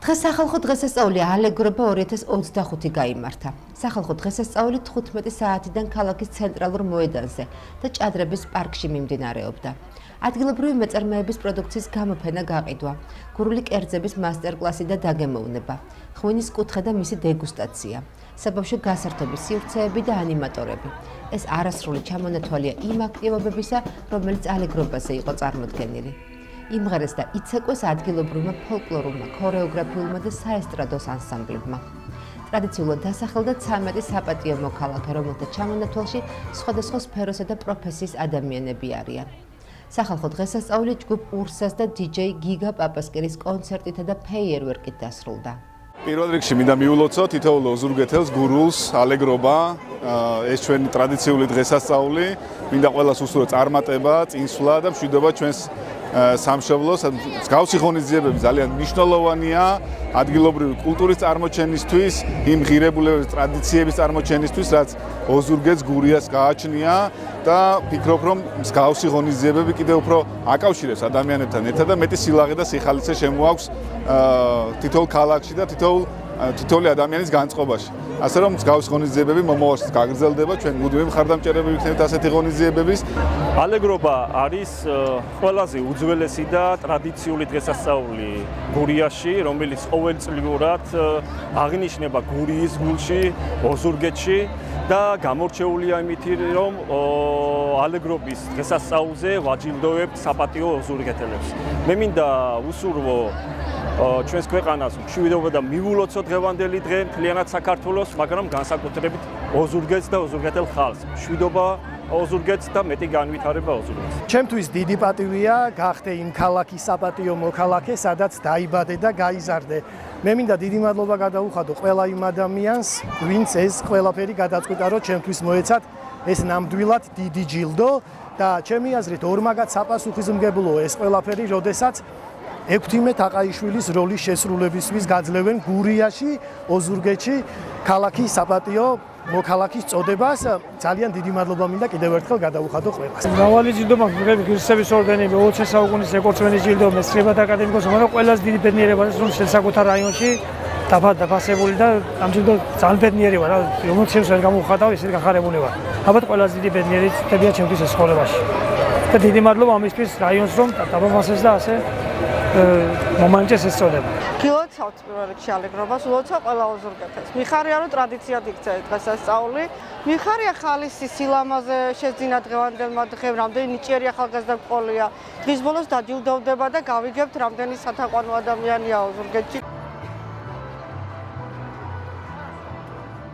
დღეს სახალხო დღესასწაული ალეგრობა 2025 გაიმართა. სახალხო დღესასწაული 15 საათიდან ქალაქის ცენტრალურ მოედანზე და ჭადრების პარკში მიმდინარეობდა. ადგილობრივი მეწარმეების პროდუქციის გამოფენა გაყიდვა, გურული კერძების მასტერკლასი და დაგემოვნება, ღვინის კუთხე და მისი დეგუსტაცია, საბავშვო გასართობის სივრცეები და ანიმატორები. ეს არასრული ჩამონათვალია იმ აქტივობებისა, რომელიც ალეგრობაზე იყო წარმოდგენილი. იმღერეს და იცეკვეს ადგილობრივმა ფოლკლორულმა, ქორეოგრაფიულმა და საესტრადოს ანსამბლებმა. ტრადიციულად დასახელდა 13 საპატიო მოქალაქე, რომელთა ჩამონათვალში სხვადასხვა სფეროსა და პროფესიის ადამიანები არიან. სახალხო დღესასწაული ჯგუფ ურსას და DJ გიგა პაპასკერის კონცერტითა და ფეიერვერკით დასრულდა. პირველ რიგში მინდა მიულოცო თითოეულ ოზურგეთელს, გურულს, ალეგრობა, ეს ჩვენი ტრადიციული დღესასწაული, მინდა ყველას უსურვო წარმატება, წინსვლა და მშვიდობა ჩვენს სამშობლოს. მსგავსი ღონისძიებები ძალიან მნიშვნელოვანია ადგილობრივი კულტურის წარმოჩენისთვის, იმ ღირებულებების ტრადიციების წარმოჩენისთვის, რაც ოზურგეთს, გურიას გააჩნია და ფიქრობ, რომ მსგავსი ღონისძიებები კიდევ უფრო აკავშირებს ადამიანებთან ერთად და მეტი სილაღე და სიხალიცე შემოაქვს თითოეულ ქალაქში და თითოეული ადამიანის განწყობაში. ასე რომ მსგავსი ღონისძიებები მომავალშიც გაგრძელდება, ჩვენ მუდმივი მხარდამჭერები ვიქნებით ასეთი ღონისძიებების. ალეგრობა არის ყველაზე უძველესი და ტრადიციული დღესასწაული გურიაში, რომელიც ყოველწლიურად აღინიშნება გურიის გულში, ოზურგეთში და გამორჩეულია იმით, რომ ალეგრობის დღესასწაულზე ვაჯილდოვებთ საპატიო ოზურგეთელებს. მე მინდა უსურვო ჩვენს ქვეყანას მშვიდობა და მიულოცო დღევანდელი დღე მთლიანად საქართველოს, მაგრამ განსაკუთრებით ოზურგეთს და ოზურგეთელ ხალხს. მშვიდობა ოზურგეთს და მეტი განვითარება ოზურგეთს. ჩემთვის დიდი პატივია გახდე იმ ქალაქის საპატიო მოქალაქე, სადაც დაიბადე და გაიზარდე. მე მინდა დიდი მადლობა გადაუხადო ყველა იმ ადამიანს, ვინც ეს ყველაფერი გადაწყვიტა, რომ ჩემთვის მოეცათ ეს ნამდვილად დიდი ჯილდო და ჩემი აზრით ორმაგად საპასუხისმგებლოა ეს ყველაფერი, როდესაც ექვთიმე თაყაიშვილის როლის შესრულებისთვის გაძლევენ გურიაში, ოზურგეთში ქალაქის საპატიო მოქალაქის წოდებას. ძალიან დიდი მადლობა მინდა კიდევ ერთხელ გადაუხადო ყველას. მრავალი ჯილდო მაქვს, ღირსების ორდენები, 20 საუკუნის რეკორდსმენის ჯილდო, მეცხრებად აკადემიკოსი, მაგრამ ყველას დიდი ბედნიერება აქვს, რომ საკუთარ რაიონში დაფასებული და ამ ჯილდო ძალიან ბედნიერი ვარ, რომელიც ჩემს ვერ გამოვხატავ, ისეთ გახარებული ვარ. ალბათ ყველას დიდი ბედნიერებია ჩემთვის ეს ცხოვრებაში. და დიდი მადლობა ამისთვის რაიონს, რომ დაფასეს და ასე მომანჭეს ეს წოდება. გილოცავთ პირველ რიგში ალეგრობას, ულოცავ ყველა ოზურგეთელს. მიხარია, რომ ტრადიციად იქცა ეს დღესასწაული. მიხარია ხალისი სილამაზე შეძინა დღევანდელმა დღემ, რამდენი ნიჭიერი ახალგაზრდა მყოლია. დღის ბოლოს დაჯილდოვდება და გავიგებთ, რამდენი სათაყვანო ადამიანია ოზურგეთში.